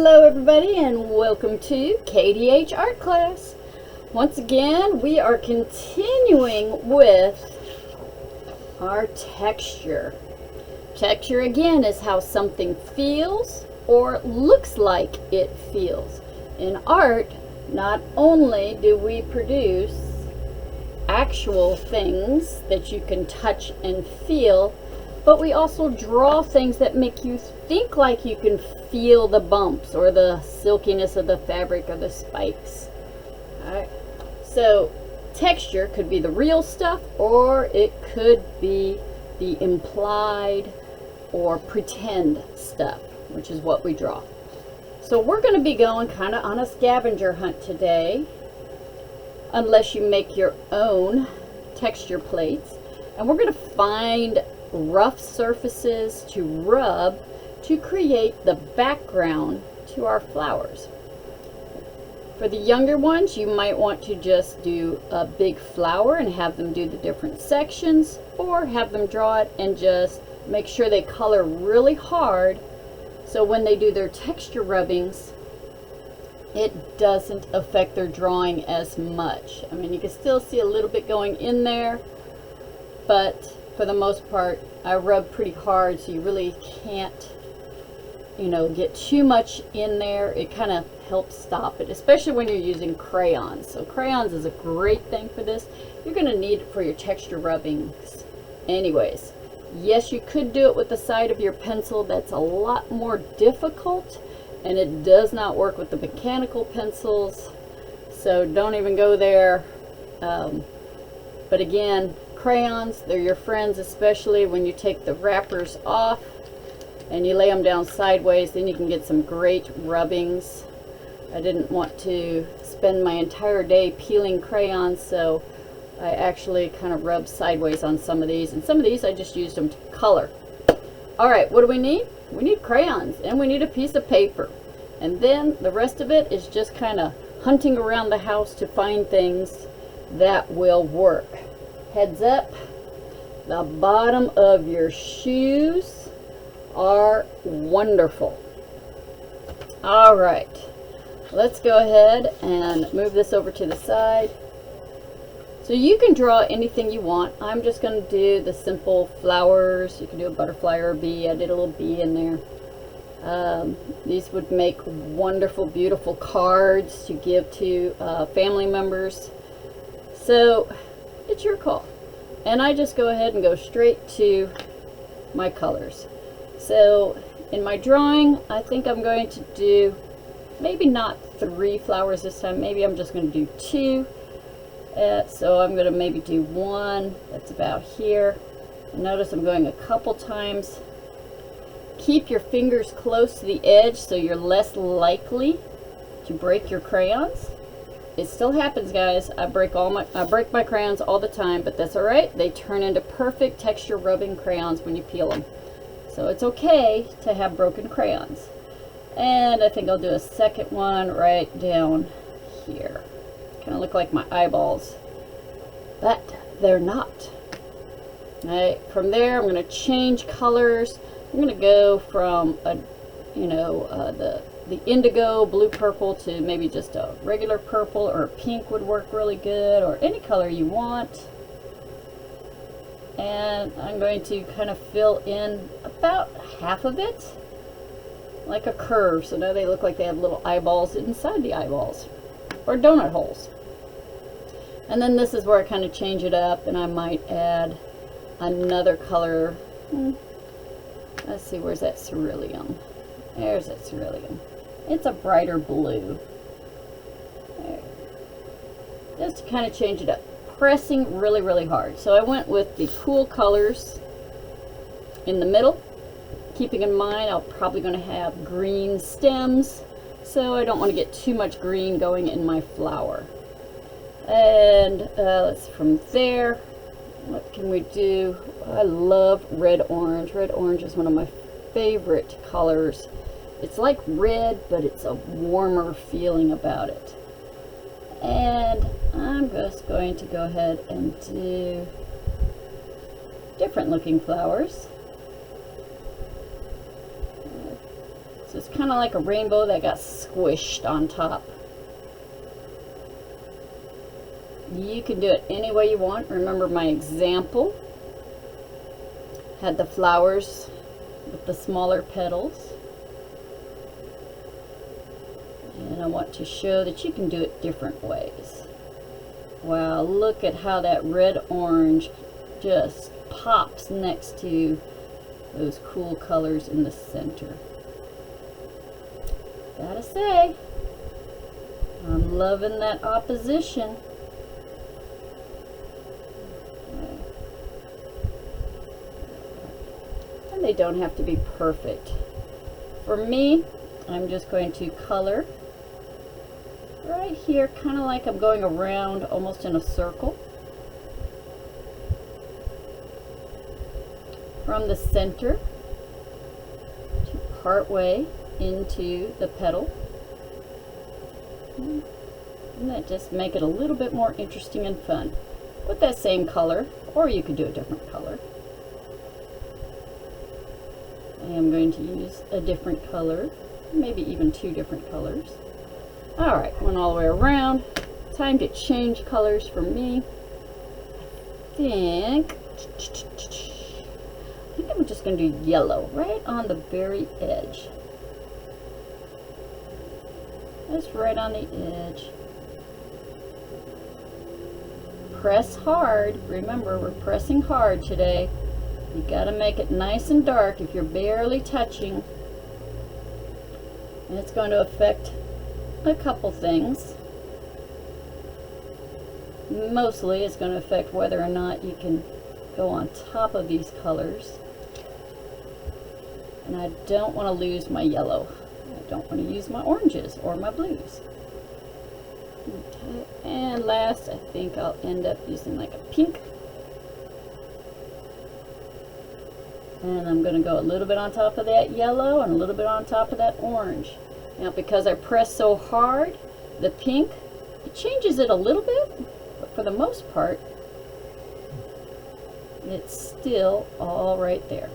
Hello everybody and welcome to KDH Art Class. Once again, we are continuing with our texture. Texture again is how something feels or looks like it feels. In art, not only do we produce actual things that you can touch and feel, but we also draw things that make you think like you can feel the bumps or the silkiness of the fabric or the spikes. Alright, so texture could be the real stuff, or it could be the implied or pretend stuff, which is what we draw. So we're going to be going kind of on a scavenger hunt today, unless you make your own texture plates. And we're going to find rough surfaces to rub to create the background to our flowers. For the younger ones, you might want to just do a big flower and have them do the different sections, or have them draw it and just make sure they color really hard so when they do their texture rubbings it doesn't affect their drawing as much. I mean, you can still see a little bit going in there, but for the most part I rub pretty hard, so you really can't, get too much in there. It kind of helps stop it, especially when you're using crayons. So crayons is a great thing for this. You're going to need it for your texture rubbings anyways. Yes, you could do it with the side of your pencil. That's a lot more difficult, and it does not work with the mechanical pencils, so don't even go there. But again, crayons, they're your friends, especially when you take the wrappers off and you lay them down sideways. Then you can get some great rubbings. I didn't want to spend my entire day peeling crayons, so I actually kind of rubbed sideways on some of these, and some of these I just used them to color. Alright, what do we need? We need crayons, and we need a piece of paper, and then the rest of it is just kind of hunting around the house to find things that will work. Heads up, the bottom of your shoes are wonderful. Alright, let's go ahead and move this over to the side. So you can draw anything you want. I'm just going to do the simple flowers. You can do a butterfly or a bee. I did a little bee in there. These would make wonderful, beautiful cards to give to family members. So it's your call. And I just go ahead and go straight to my colors. So in my drawing, I think I'm going to do maybe not 3 flowers this time. Maybe I'm just going to do 2. So I'm going to maybe do 1 that's about here. And notice I'm going a couple times. Keep your fingers close to the edge so you're less likely to break your crayons. It still happens, guys. I break my crayons all the time, but that's all right. They turn into perfect texture rubbing crayons when you peel them. So it's okay to have broken crayons. And I think I'll do a second one right down here. Kind of look like my eyeballs, but they're not. All right, from there I'm going to change colors. I'm going to go from the indigo, blue, purple to maybe just a regular purple, or pink would work really good, or any color you want. And I'm going to kind of fill in about half of it like a curve, so now they look like they have little eyeballs inside the eyeballs, or donut holes. And then this is where I kind of change it up, and I might add another color. Let's see, where's that cerulean? There's that cerulean. It's a brighter blue. There. Just to kind of change it up. Pressing really, really hard. So I went with the cool colors in the middle, keeping in mind I'm probably going to have green stems, so I don't want to get too much green going in my flower. And from there, what can we do? I love red orange. Red orange is one of my favorite colors. It's like red, but it's a warmer feeling about it. And I'm just going to go ahead and do different looking flowers. So it's kind of like a rainbow that got squished on top. You can do it any way you want. Remember my example had the flowers with the smaller petals. And I want to show that you can do it different ways. Wow, look at how that red-orange just pops next to those cool colors in the center. Gotta say, I'm loving that opposition. And they don't have to be perfect. For me, I'm just going to color right here, kind of like I'm going around almost in a circle. From the center to part way into the petal. And that just make it a little bit more interesting and fun. With that same color, or you could do a different color. I am going to use a different color, maybe even two different colors. Alright, went all the way around. Time to change colors for me. I think I'm just going to do yellow right on the very edge. Just right on the edge. Press hard. Remember, we're pressing hard today. You gotta make it nice and dark if you're barely touching. And it's going to affect a couple things. Mostly it's going to affect whether or not you can go on top of these colors. And I don't want to lose my yellow. I don't want to use my oranges or my blues. Okay. And last, I think I'll end up using like a pink. And I'm going to go a little bit on top of that yellow and a little bit on top of that orange. Now, because I press so hard, the pink, it changes it a little bit, but for the most part, it's still all right there.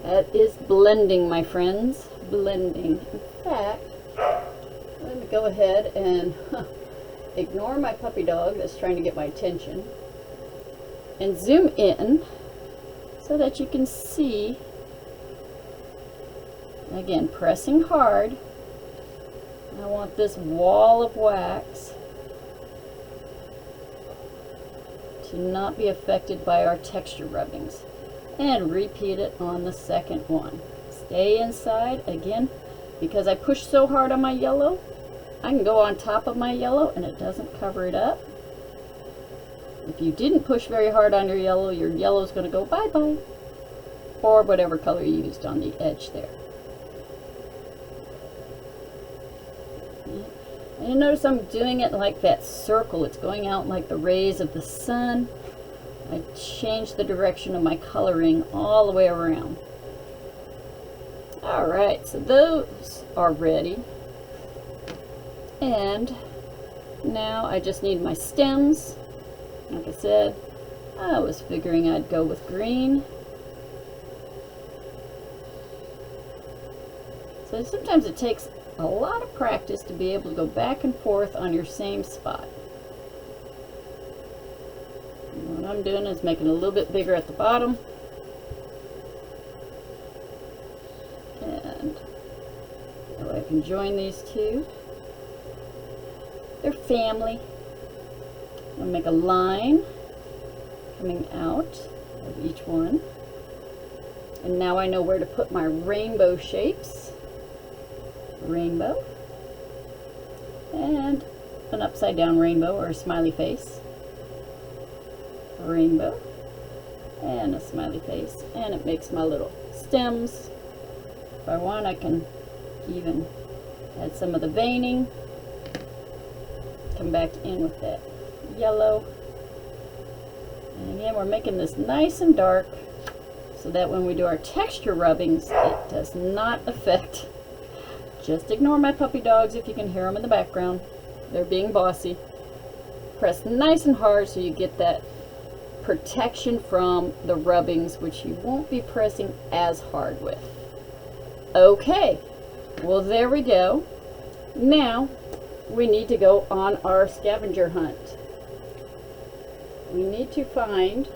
That is blending, my friends. Blending. In fact, let me go ahead and ignore my puppy dog that's trying to get my attention and zoom in so that you can see, again, pressing hard. I want this wall of wax to not be affected by our texture rubbings. And repeat it on the second one. Stay inside. Again, because I pushed so hard on my yellow, I can go on top of my yellow and it doesn't cover it up. If you didn't push very hard on your yellow is going to go bye-bye. Or whatever color you used on the edge there. And you notice I'm doing it like that circle. It's going out like the rays of the sun. I changed the direction of my coloring all the way around. Alright, so those are ready. And now I just need my stems. Like I said, I was figuring I'd go with green. So sometimes it takes a lot of practice to be able to go back and forth on your same spot. And what I'm doing is making it a little bit bigger at the bottom. And so I can join these two. They're family. I'm going to make a line coming out of each one. And now I know where to put my rainbow shapes. Rainbow. And an upside down rainbow or a smiley face. A rainbow. And a smiley face. And it makes my little stems. If I want, I can even add some of the veining. Come back in with that yellow. And again, we're making this nice and dark so that when we do our texture rubbings, it does not affect. Just ignore my puppy dogs if you can hear them in the background. They're being bossy. Press nice and hard so you get that protection from the rubbings, which you won't be pressing as hard with. Okay, well there we go. Now we need to go on our scavenger hunt. We need to find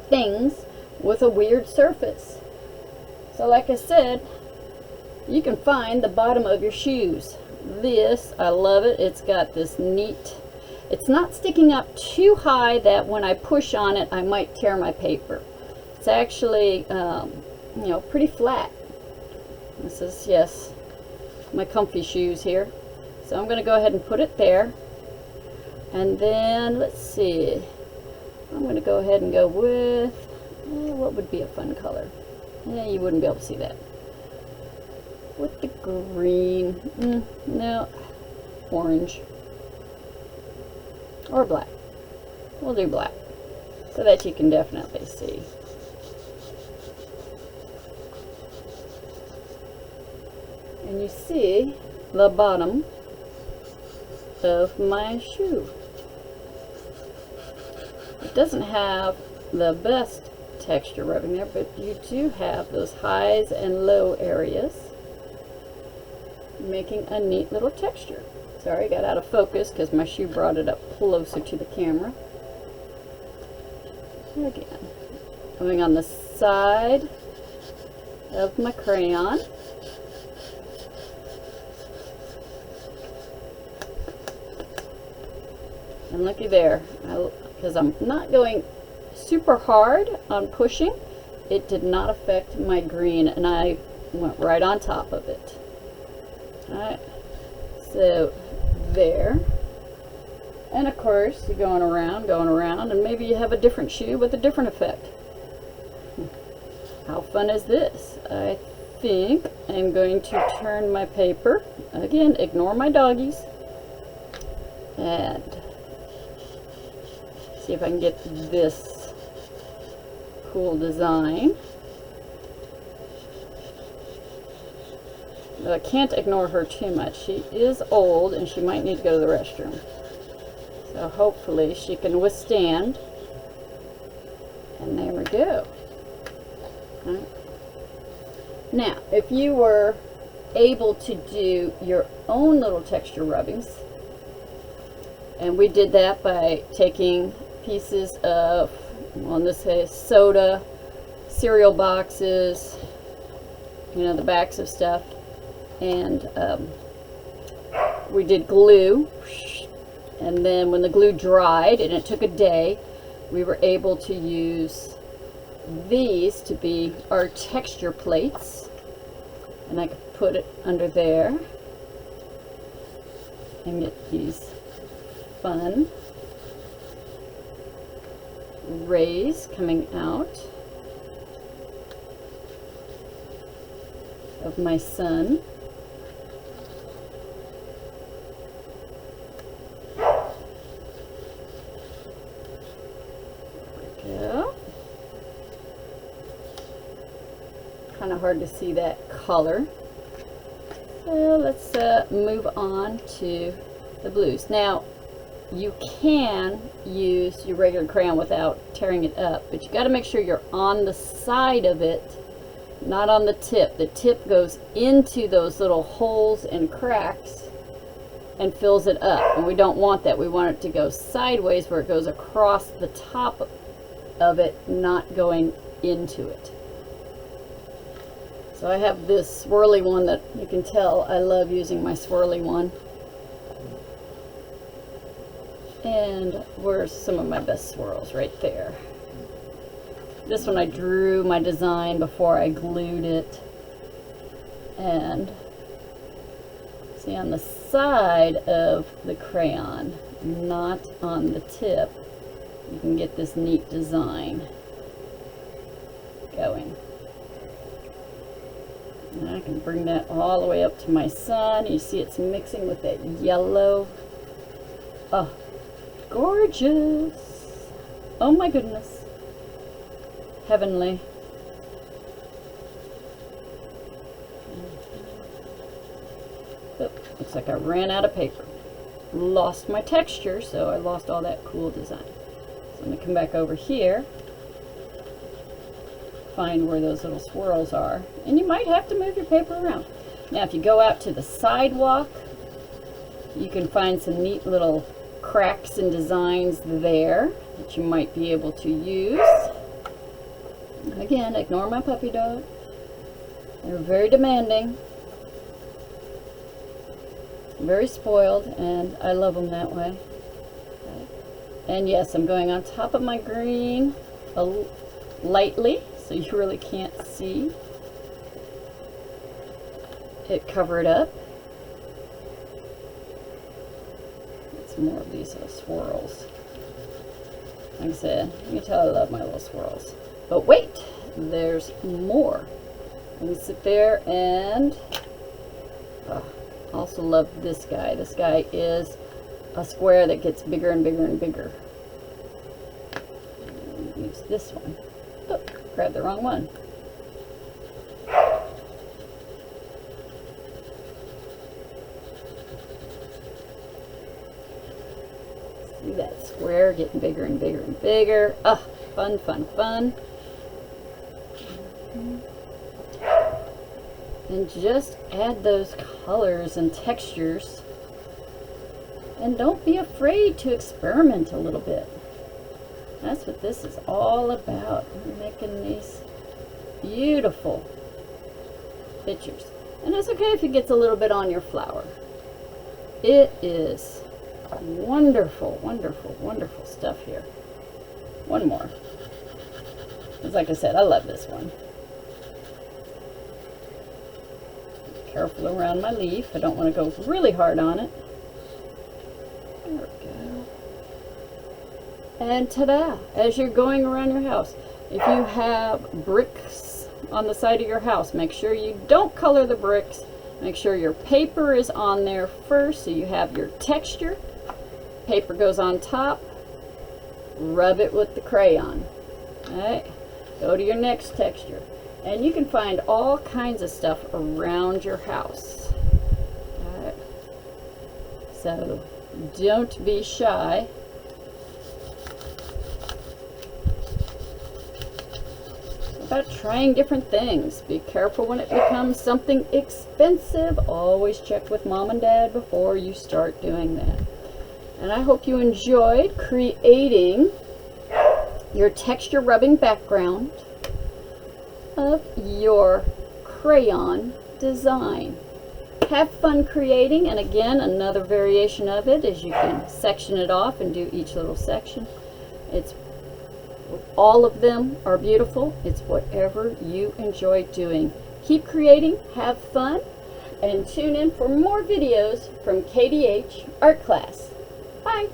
things with a weird surface. So like I said, you can find the bottom of your shoes. This, I love it. It's got this neat, it's not sticking up too high that when I push on it I might tear my paper. It's actually you know, pretty flat. This is, yes, my comfy shoes here. So I'm going to go ahead and put it there. And then, let's see, I'm going to go ahead and go with, what would be a fun color? Yeah, you wouldn't be able to see that. With the green, no, orange, or black. We'll do black, so that you can definitely see. And you see the bottom of my shoe. It doesn't have the best texture rubbing there, but you do have those highs and low areas, making a neat little texture. Sorry, I got out of focus because my shoe brought it up closer to the camera. Again, going on the side of my crayon. And looky there, because I'm not going super hard on pushing, it did not affect my green, and I went right on top of it. Alright, so there. And of course, you're going around, and maybe you have a different shoe with a different effect. How fun is this? I think I'm going to turn my paper. Again, ignore my doggies. And see if I can get this cool design. But I can't ignore her too much. She is old and she might need to go to the restroom. So hopefully she can withstand. And there we go. Right. Now, if you were able to do your own little texture rubbings, and we did that by taking pieces of, well, in this case, soda, cereal boxes, you know, the backs of stuff, and we did glue, and then when the glue dried, and it took a day, we were able to use these to be our texture plates, and I could put it under there and get these fun rays coming out of my sun. There we go. Kind of hard to see that color. So let's move on to the blues. Now, you can use your regular crayon without tearing it up, but you got to make sure you're on the side of it, not on the tip. The tip goes into those little holes and cracks and fills it up, and we don't want that. We want it to go sideways where it goes across the top of it, not going into it. So I have this swirly one that you can tell I love using my swirly one. And where's some of my best swirls? Right there. This one I drew my design before I glued it. And see, on the side of the crayon, not on the tip, you can get this neat design going. And I can bring that all the way up to my sun. You see it's mixing with that yellow. Oh, gorgeous. Oh my goodness. Heavenly. Oh, looks like I ran out of paper. Lost my texture, so I lost all that cool design. So I'm going to come back over here. find where those little swirls are. And you might have to move your paper around. Now if you go out to the sidewalk, you can find some neat little cracks and designs there that you might be able to use. Again, ignore my puppy dog. They're very demanding, very spoiled, and I love them that way. Okay. And yes, I'm going on top of my green lightly, so you really can't see it covered up. Get some more of these little swirls. Like I said, you can tell I love my little swirls. But wait, there's more. I'm going to sit there and also love this guy. This guy is a square that gets bigger and bigger and bigger. Use this one. Oh, grabbed the wrong one. See that square getting bigger and bigger and bigger. Ah, fun, fun, fun. And just add those colors and textures. And don't be afraid to experiment a little bit. That's what this is all about. We're making these beautiful pictures. And it's okay if it gets a little bit on your flower. It is wonderful, wonderful, wonderful stuff here. One more. Because like I said, I love this one. Careful around my leaf. I don't want to go really hard on it. There we go. And ta-da! As you're going around your house, if you have bricks on the side of your house, make sure you don't color the bricks. Make sure your paper is on there first so you have your texture. Paper goes on top. Rub it with the crayon. Alright, go to your next texture. And you can find all kinds of stuff around your house. Alright. So don't be shy. About trying different things. Be careful when it becomes something expensive. Always check with Mom and Dad before you start doing that. And I hope you enjoyed creating your texture rubbing background of your crayon design. Have fun creating, and again, another variation of it is you can section it off and do each little section. It's all of them are beautiful. It's whatever you enjoy doing. Keep creating, have fun, and tune in for more videos from KDH Art Class. Bye.